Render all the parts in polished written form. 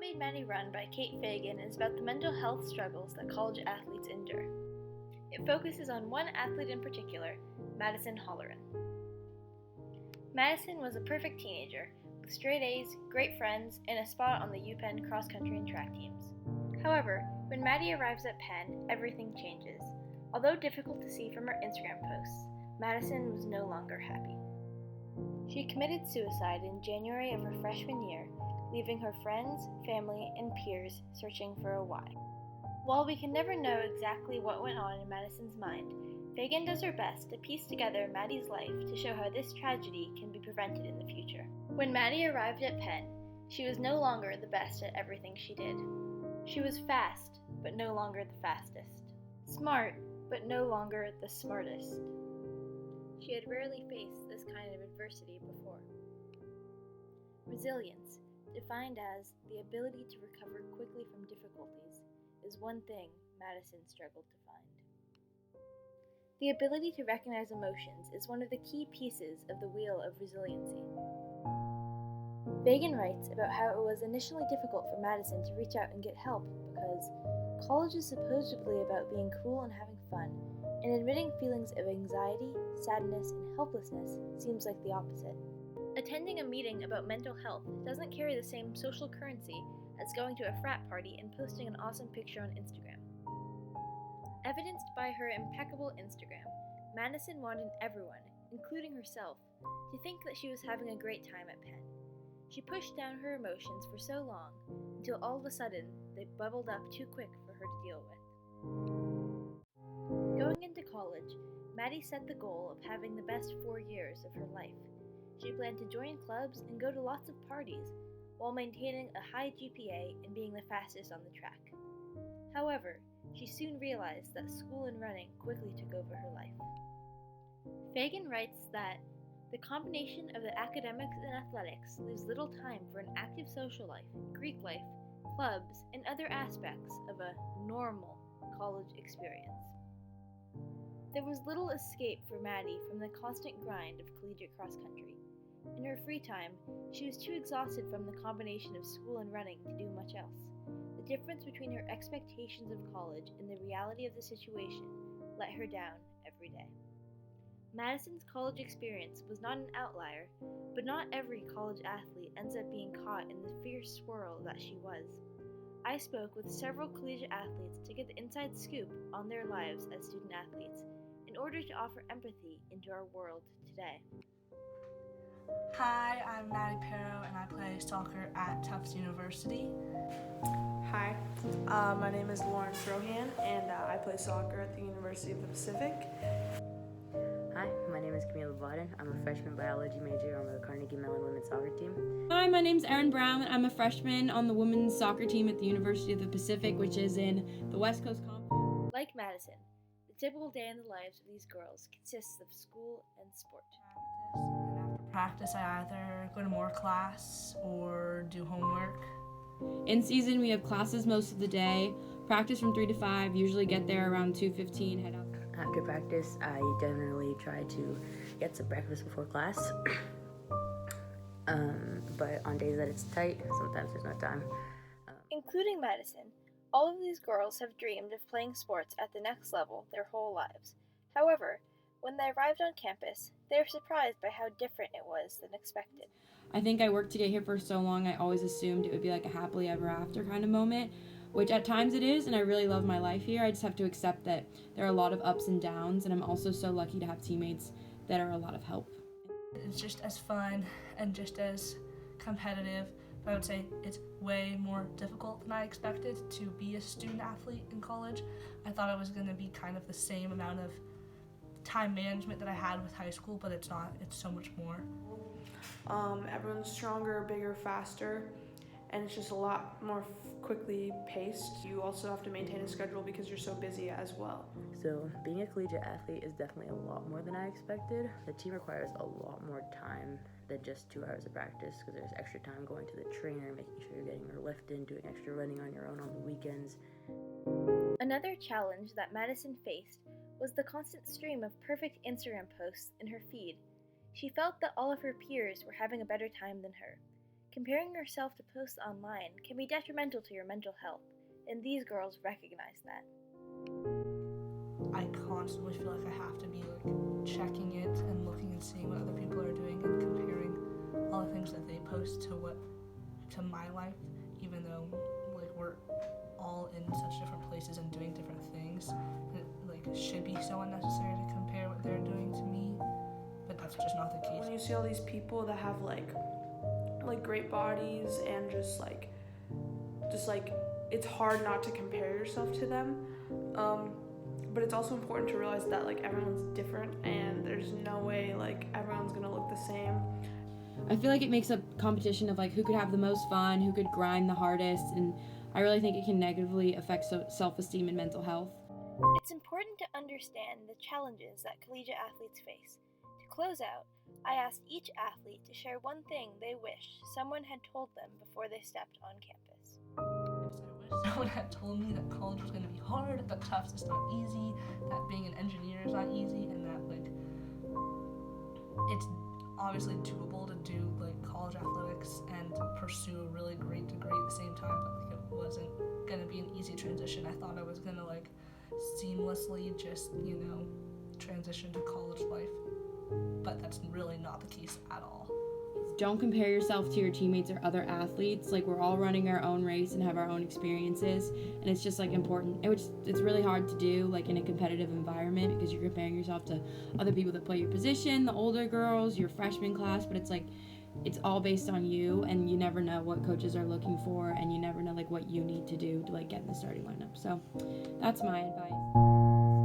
Made Maddy Run by Kate Fagan is about the mental health struggles that college athletes endure. It focuses on one athlete in particular, Madison Holleran. Madison was a perfect teenager, with straight A's, great friends, and a spot on the UPenn cross-country and track teams. However, when Maddy arrives at Penn, everything changes. Although difficult to see from her Instagram posts, Madison was no longer happy. She committed suicide in January of her freshman year, leaving her friends, family, and peers searching for a why. While we can never know exactly what went on in Madison's mind, Fagan does her best to piece together Maddy's life to show how this tragedy can be prevented in the future. When Maddy arrived at Penn, she was no longer the best at everything she did. She was fast, but no longer the fastest. Smart, but no longer the smartest. She had rarely faced this kind of adversity before. Resilience, defined as the ability to recover quickly from difficulties, is one thing Madison struggled to find. The ability to recognize emotions is one of the key pieces of the wheel of resiliency. Fagan writes about how it was initially difficult for Madison to reach out and get help because college is supposedly about being cool and having fun, and admitting feelings of anxiety, sadness, and helplessness seems like the opposite. Attending a meeting about mental health doesn't carry the same social currency as going to a frat party and posting an awesome picture on Instagram. Evidenced by her impeccable Instagram, Madison wanted everyone, including herself, to think that she was having a great time at Penn. She pushed down her emotions for so long until all of a sudden they bubbled up too quick for her to deal with. Going into college, Maddy set the goal of having the best 4 years of her life. She planned to join clubs and go to lots of parties, while maintaining a high GPA and being the fastest on the track. However, she soon realized that school and running quickly took over her life. Fagan writes that the combination of the academics and athletics leaves little time for an active social life, Greek life, clubs, and other aspects of a normal college experience. There was little escape for Maddy from the constant grind of collegiate cross-country. In her free time, she was too exhausted from the combination of school and running to do much else. The difference between her expectations of college and the reality of the situation let her down every day. Madison's college experience was not an outlier, but not every college athlete ends up being caught in the fierce swirl that she was. I spoke with several collegiate athletes to get the inside scoop on their lives as student athletes, in order to offer empathy into our world today. Hi, I'm Maddie Pero and I play soccer at Tufts University. Hi, my name is Lauren Frohan and I play soccer at the University of the Pacific. Hi, my name is Camila Vaden. I'm a freshman biology major on the Carnegie Mellon women's soccer team. Hi, my name's Erin Brown. I'm a freshman on the women's soccer team at the University of the Pacific, which is in the West Coast Conference. Like Madison, the typical day in the lives of these girls consists of school and sport. After practice, I either go to more class or do homework. In season, we have classes most of the day, practice from 3 to 5, usually get there around 2:15, head out. After practice, I generally try to get some breakfast before class. But on days that it's tight, sometimes there's no time. Including Madison, all of these girls have dreamed of playing sports at the next level their whole lives. However, when they arrived on campus, they were surprised by how different it was than expected. I think I worked to get here for so long, I always assumed it would be like a happily ever after kind of moment, which at times it is, and I really love my life here. I just have to accept that there are a lot of ups and downs, and I'm also so lucky to have teammates that are a lot of help. It's just as fun and just as competitive, but I would say it's way more difficult than I expected to be a student athlete in college. I thought it was going to be kind of the same amount of time management that I had with high school, but it's not. It's so much more. Everyone's stronger, bigger, faster, and it's just a lot more quickly paced. You also have to maintain a schedule because you're so busy as well. So being a collegiate athlete is definitely a lot more than I expected. The team requires a lot more time than just 2 hours of practice because there's extra time going to the trainer, making sure you're getting your lift in, doing extra running on your own on the weekends. Another challenge that Madison faced was the constant stream of perfect Instagram posts in her feed. She felt that all of her peers were having a better time than her. Comparing yourself to posts online can be detrimental to your mental health, and these girls recognize that. I constantly feel like I have to be checking it and looking and seeing what other people are doing and comparing all the things that they post to my life, even though we're all in such different places and doing different things. It should be so unnecessary to compare what they're doing to me, but that's just not the case. When you see all these people that have like great bodies and just it's hard not to compare yourself to them. But it's also important to realize that everyone's different and there's no way everyone's gonna look the same. I feel like it makes a competition of who could have the most fun, who could grind the hardest, and I really think it can negatively affect self-esteem and mental health. It's important to understand the challenges that collegiate athletes face. To close out, I asked each athlete to share one thing they wish someone had told them before they stepped on campus. I wish someone had told me that college was going to be hard, that tough's just not easy, that being an engineer is not easy, and that it's obviously doable to do college athletics and pursue a really great degree at the same time, but it wasn't going to be an easy transition. I thought I was going to seamlessly just transition to college life, but that's really not the case at all. Don't compare yourself to your teammates or other athletes. We're all running our own race and have our own experiences, and it's just important. It's really hard to do in a competitive environment because you're comparing yourself to other people that play your position, the older girls, your freshman class, but it's all based on you, and you never know what coaches are looking for, and you never know what you need to do to get in the starting lineup. So that's my advice.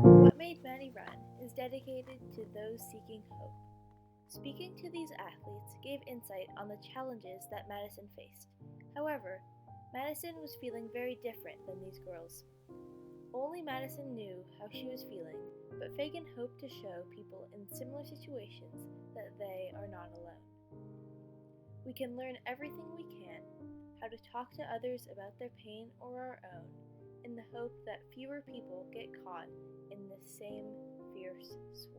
What Made Maddy Run is dedicated to those seeking hope. Speaking to these athletes gave insight on the challenges that Madison faced. However, Madison was feeling very different than these girls. Only Madison knew how she was feeling, but Fagan hoped to show people in similar situations that they are not alone. We can learn everything we can, how to talk to others about their pain or our own, in the hope that fewer people get caught in the same fierce swim.